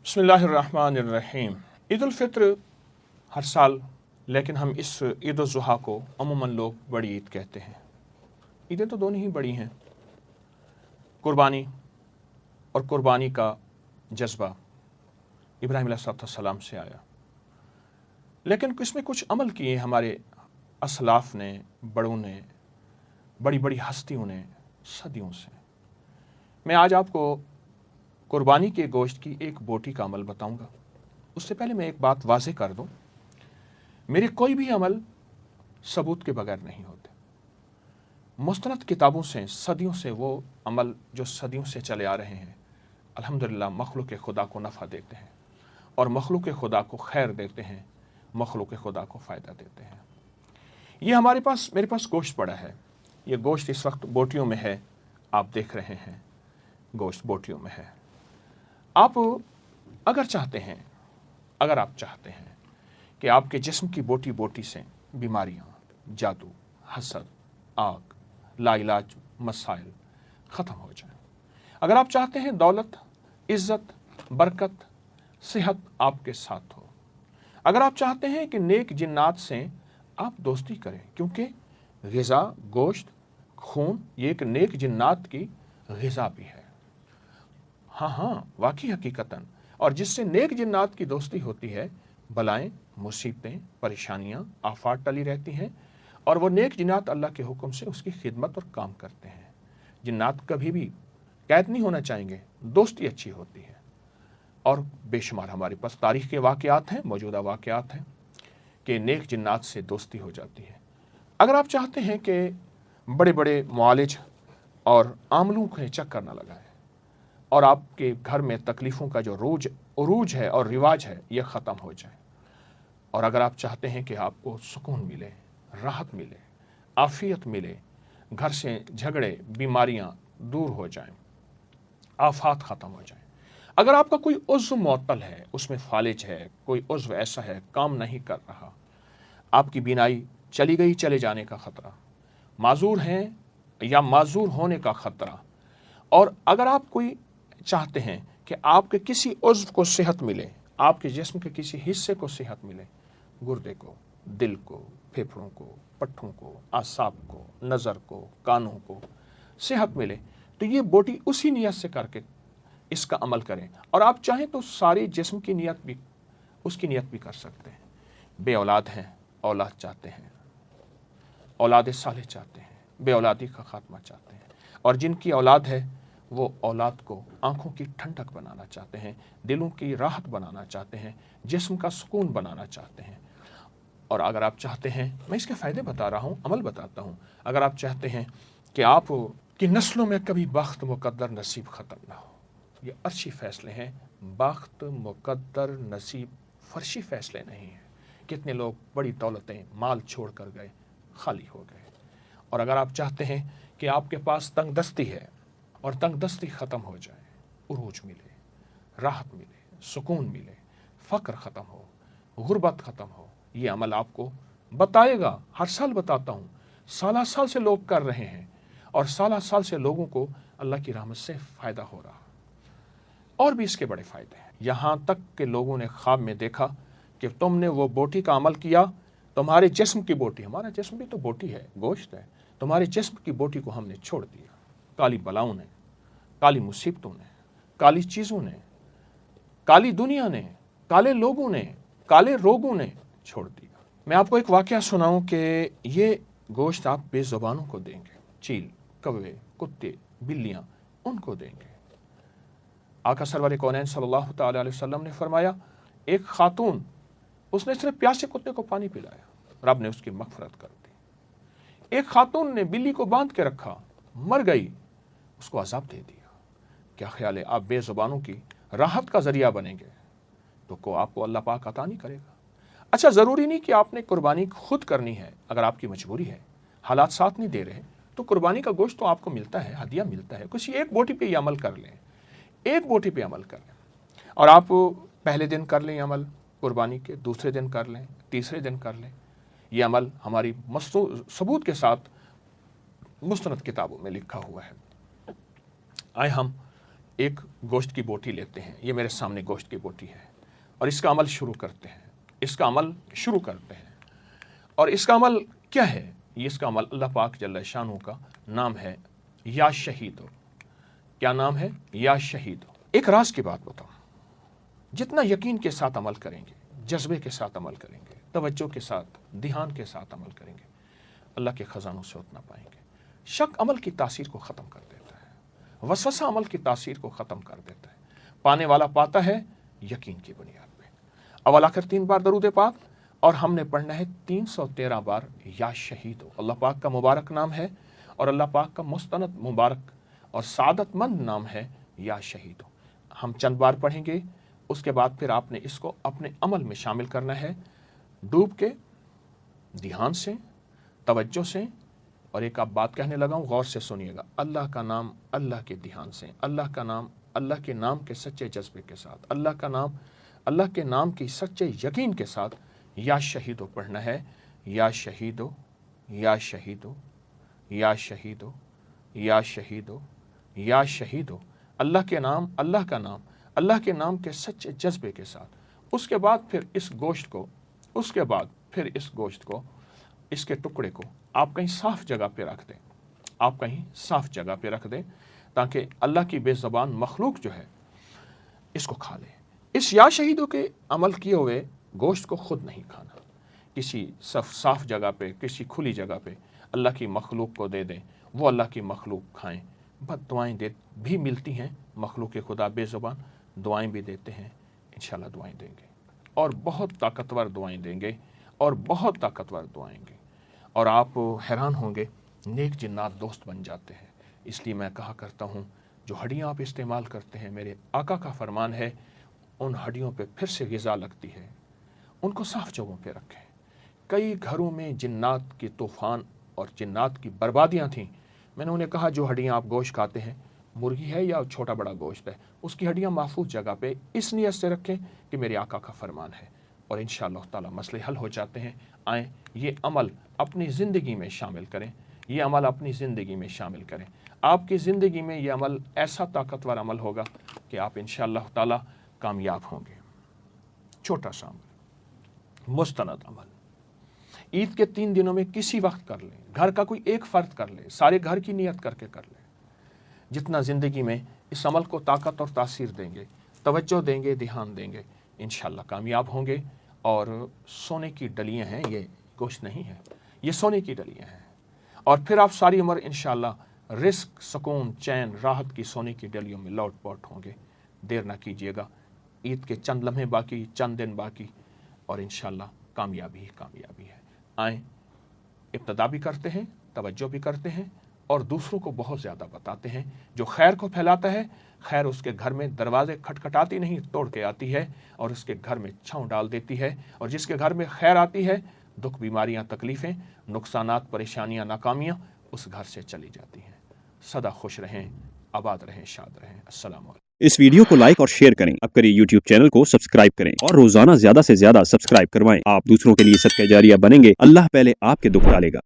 بسم اللہ الرحمن الرحیم۔ عید الفطر ہر سال، لیکن ہم اس عید الاضحیٰ کو عموماً لوگ بڑی عید کہتے ہیں۔ عیدیں تو دونوں ہی بڑی ہیں۔ قربانی اور قربانی کا جذبہ ابراہیم علیہ السلام سے آیا، لیکن اس میں کچھ عمل کیے ہمارے اسلاف نے، بڑوں نے، بڑی بڑی ہستیوں نے صدیوں سے۔ میں آج آپ کو قربانی کے گوشت کی ایک بوٹی کا عمل بتاؤں گا۔ اس سے پہلے میں ایک بات واضح کر دوں، میرے کوئی بھی عمل ثبوت کے بغیر نہیں ہوتے۔ مستند کتابوں سے صدیوں سے وہ عمل جو صدیوں سے چلے آ رہے ہیں، الحمدللہ مخلوق خدا کو نفع دیتے ہیں اور مخلوق خدا کو خیر دیتے ہیں، مخلوق خدا کو فائدہ دیتے ہیں۔ یہ میرے پاس گوشت پڑا ہے۔ یہ گوشت اس وقت بوٹیوں میں ہے، آپ دیکھ رہے ہیں، گوشت بوٹیوں میں ہے۔ آپ اگر آپ چاہتے ہیں کہ آپ کے جسم کی بوٹی بوٹی سے بیماریاں، جادو، حسد، آگ، لا علاج مسائل ختم ہو جائیں، اگر آپ چاہتے ہیں دولت، عزت، برکت، صحت آپ کے ساتھ ہو، اگر آپ چاہتے ہیں کہ نیک جنات سے آپ دوستی کریں، کیونکہ غذا، گوشت، خون یہ ایک نیک جنات کی غذا بھی ہے۔ ہاں واقعی حقیقتاً، اور جس سے نیک جنات کی دوستی ہوتی ہے، بلائیں، مصیبتیں، پریشانیاں، آفات ٹلی رہتی ہیں، اور وہ نیک جنات اللہ کے حکم سے اس کی خدمت اور کام کرتے ہیں۔ جنات کبھی بھی قید نہیں ہونا چاہیں گے، دوستی اچھی ہوتی ہے۔ اور بے شمار ہمارے پاس تاریخ کے واقعات ہیں، موجودہ واقعات ہیں کہ نیک جنات سے دوستی ہو جاتی ہے۔ اگر آپ چاہتے ہیں کہ بڑے بڑے معالج اور عاملوں کے چکر نہ لگائیں اور آپ کے گھر میں تکلیفوں کا جو عروج ہے اور رواج ہے یہ ختم ہو جائے، اور اگر آپ چاہتے ہیں کہ آپ کو سکون ملے، راحت ملے، عافیت ملے، گھر سے جھگڑے، بیماریاں دور ہو جائیں، آفات ختم ہو جائیں، اگر آپ کا کوئی عضو معطل ہے، اس میں فالج ہے، کوئی عضو ایسا ہے کام نہیں کر رہا، آپ کی بینائی چلی گئی، چلے جانے کا خطرہ، معذور ہیں یا معذور ہونے کا خطرہ، اور اگر آپ کوئی چاہتے ہیں کہ آپ کے کسی عضو کو صحت ملے، آپ کے جسم کے کسی حصے کو صحت ملے، گردے کو، دل کو، پھیپھڑوں کو، پٹھوں کو، اعصاب کو، نظر کو، کانوں کو صحت ملے، تو یہ بوٹی اسی نیت سے کر کے اس کا عمل کریں۔ اور آپ چاہیں تو سارے جسم کی نیت بھی، اس کی نیت بھی کر سکتے ہیں۔ بے اولاد ہیں، اولاد چاہتے ہیں، اولاد صالح چاہتے ہیں، بے اولادی کا خاتمہ چاہتے ہیں، اور جن کی اولاد ہے وہ اولاد کو آنکھوں کی ٹھنڈک بنانا چاہتے ہیں، دلوں کی راحت بنانا چاہتے ہیں، جسم کا سکون بنانا چاہتے ہیں۔ اور اگر آپ چاہتے ہیں، میں اس کے فائدے بتا رہا ہوں، عمل بتاتا ہوں، اگر آپ چاہتے ہیں کہ آپ کی نسلوں میں کبھی بخت مقدر نصیب ختم نہ ہو، یہ عرشی فیصلے ہیں، بخت مقدر نصیب فرشی فیصلے نہیں ہیں۔ کتنے لوگ بڑی دولتیں، مال چھوڑ کر گئے، خالی ہو گئے۔ اور اگر آپ چاہتے ہیں کہ آپ کے پاس تنگ دستی ہے اور تنگ دستی ختم ہو جائے، عروج ملے، راحت ملے، سکون ملے، فقر ختم ہو، غربت ختم ہو، یہ عمل آپ کو بتائے گا۔ ہر سال بتاتا ہوں، سالہ سال سے لوگ کر رہے ہیں، اور سالہ سال سے لوگوں کو اللہ کی رحمت سے فائدہ ہو رہا۔ اور بھی اس کے بڑے فائدے ہیں، یہاں تک کہ لوگوں نے خواب میں دیکھا کہ تم نے وہ بوٹی کا عمل کیا، تمہارے جسم کی بوٹی، ہمارا جسم بھی تو بوٹی ہے، گوشت ہے، تمہارے جسم کی بوٹی کو ہم نے چھوڑ دیا، کالی بلاؤں نے، کالی مصیبتوں نے، کالی چیزوں نے، کالی دنیا نے، کالے لوگوں نے، کالے روگوں نے چھوڑ دیا۔ میں آپ کو ایک واقعہ سناؤں کہ یہ گوشت آپ بے زبانوں کو دیں گے، چیل، کوے، کتے، بلیاں، ان کو دیں گے۔ آقا سرور کونین صلی اللہ تعالی علیہ وسلم نے فرمایا، ایک خاتون، اس نے صرف پیاسے کتے کو پانی پلایا، رب نے اس کی مغفرت کر دی۔ ایک خاتون نے بلی کو باندھ کے رکھا، مر گئی، اس کو عذاب دے دیا۔ کیا خیال ہے، آپ بے زبانوں کی راحت کا ذریعہ بنیں گے تو آپ کو اللہ پاک عطا نہیں کرے گا۔ اچھا، ضروری نہیں کہ آپ نے قربانی خود کرنی ہے، اگر آپ کی مجبوری ہے، حالات ساتھ نہیں دے رہے، تو قربانی کا گوشت تو آپ کو ملتا ہے، ہدیہ ملتا ہے، کسی ایک بوٹی پہ یہ عمل کر لیں، ایک بوٹی پہ عمل کر لیں، اور آپ پہلے دن کر لیں عمل قربانی کے، دوسرے دن کر لیں، تیسرے دن کر لیں۔ یہ عمل ہماری ثبوت کے ساتھ مستند کتابوں میں لکھا ہوا ہے۔ آئے ہم ایک گوشت کی بوٹی لیتے ہیں، یہ میرے سامنے گوشت کی بوٹی ہے، اور اس کا عمل شروع کرتے ہیں، اس کا عمل شروع کرتے ہیں۔ اور اس کا عمل کیا ہے؟ اس کا عمل اللہ پاک جل شانہ کا نام ہے یا شہیدو۔ کیا نام ہے؟ یا شہیدو۔ ایک راز کی بات بتاؤں، جتنا یقین کے ساتھ عمل کریں گے، جذبے کے ساتھ عمل کریں گے، توجہ کے ساتھ، دھیان کے ساتھ عمل کریں گے، اللہ کے خزانوں سے اتنا پائیں گے۔ شک عمل کی تاثیر کو ختم کر دیتا ہے، وسوسہ عمل کی تاثیر کو ختم کر دیتا ہے۔ پانے والا پاتا ہے یقین کی بنیاد پہ۔ اول آخر 3 بار درود پاک، اور ہم نے پڑھنا ہے 313 بار یا شہیدو۔ اللہ پاک کا مبارک نام ہے، اور اللہ پاک کا مستند مبارک اور سعادت مند نام ہے یا شہیدو۔ ہم چند بار پڑھیں گے، اس کے بعد پھر آپ نے اس کو اپنے عمل میں شامل کرنا ہے، ڈوب کے، دھیان سے، توجہ سے۔ اور ایک آپ بات کہنے لگا ہوں، غور سے سنیے گا۔ اللہ کا نام اللہ کے دھیان سے، اللہ کا نام اللہ کے نام کے سچے جذبے کے ساتھ، اللہ کا نام اللہ کے نام کی سچے یقین کے ساتھ یا شہیدو پڑھنا ہے۔ یا شہیدو، یا شہیدو، یا شہیدو، یا شہیدو، یا شہیدو۔ اللہ کے نام، اللہ کا نام، اللہ کے نام کے سچے جذبے کے ساتھ۔ اس کے بعد پھر اس گوشت کو، اس کے ٹکڑے کو آپ کہیں صاف جگہ پہ رکھ دیں، آپ کہیں صاف جگہ پہ رکھ دیں، تاکہ اللہ کی بے زبان مخلوق جو ہے اس کو کھا لے۔ اس یا شہیدوں کے عمل کیے ہوئے گوشت کو خود نہیں کھانا، کسی صاف جگہ پہ، کسی کھلی جگہ پہ اللہ کی مخلوق کو دے دیں، وہ اللہ کی مخلوق کھائیں۔ بد دعائیں بھی ملتی ہیں، مخلوق خدا بے زبان دعائیں بھی دیتے ہیں، انشاءاللہ دعائیں دیں گے، اور بہت طاقتور دعائیں دیں گے، اور بہت طاقتور دعائیں گے، اور آپ حیران ہوں گے، نیک جنات دوست بن جاتے ہیں۔ اس لیے میں کہا کرتا ہوں، جو ہڈیاں آپ استعمال کرتے ہیں، میرے آقا کا فرمان ہے، ان ہڈیوں پہ پھر سے غذا لگتی ہے، ان کو صاف جگہوں پہ رکھیں۔ کئی گھروں میں جنات کے طوفان اور جنات کی بربادیاں تھیں۔ میں نے انہیں کہا، جو ہڈیاں آپ گوشت کھاتے ہیں، مرغی ہے یا چھوٹا بڑا گوشت ہے، اس کی ہڈیاں محفوظ جگہ پہ اس نیت سے رکھیں کہ میرے آقا کا فرمان ہے، اور انشاءاللہ تعالی مسئلے حل ہو جاتے ہیں۔ آئیں یہ عمل اپنی زندگی میں شامل کریں، یہ عمل اپنی زندگی میں شامل کریں۔ آپ کی زندگی میں یہ عمل ایسا طاقتور عمل ہوگا کہ آپ انشاءاللہ تعالی کامیاب ہوں گے۔ چھوٹا سا عمل، مستند عمل، عید کے 3 دنوں میں کسی وقت کر لیں، گھر کا کوئی ایک فرد کر لے، سارے گھر کی نیت کر کے کر لیں۔ جتنا زندگی میں اس عمل کو طاقت اور تاثیر دیں گے، توجہ دیں گے، دھیان دیں گے، انشاءاللہ کامیاب ہوں گے۔ اور سونے کی ڈلیاں ہیں، یہ گوشت نہیں ہے، یہ سونے کی ڈلیاں ہیں، اور پھر آپ ساری عمر انشاءاللہ رزق، سکون، چین، راحت کی سونے کی ڈلیوں میں لوٹ پوٹ ہوں گے۔ دیر نہ کیجیے گا، عید کے چند لمحے باقی، چند دن باقی، اور انشاءاللہ کامیابی ہی کامیابی ہے۔ آئیں ابتدا بھی کرتے ہیں، توجہ بھی کرتے ہیں، اور دوسروں کو بہت زیادہ بتاتے ہیں۔ جو خیر کو پھیلاتا ہے، خیر اس کے گھر میں دروازے کھٹکھٹاتی نہیں، توڑ کے آتی ہے، اور اس کے گھر میں چھاؤں ڈال دیتی ہے۔ اور جس کے گھر میں خیر آتی ہے، دکھ، بیماریاں، تکلیفیں، نقصانات، پریشانیاں، ناکامیاں اس گھر سے چلی جاتی ہیں۔ سدا خوش رہیں، آباد رہیں، شاد رہیں۔ السلام علیکم۔ اس ویڈیو کو لائک اور شیئر کریں، اب کریے یوٹیوب چینل کو سبسکرائب کریں، اور روزانہ زیادہ سے زیادہ سبسکرائب کروائیں۔ آپ دوسروں کے لیے صدقہ جاریہ بنیں گے، اللہ پہلے آپ کے دکھ ٹالے گا۔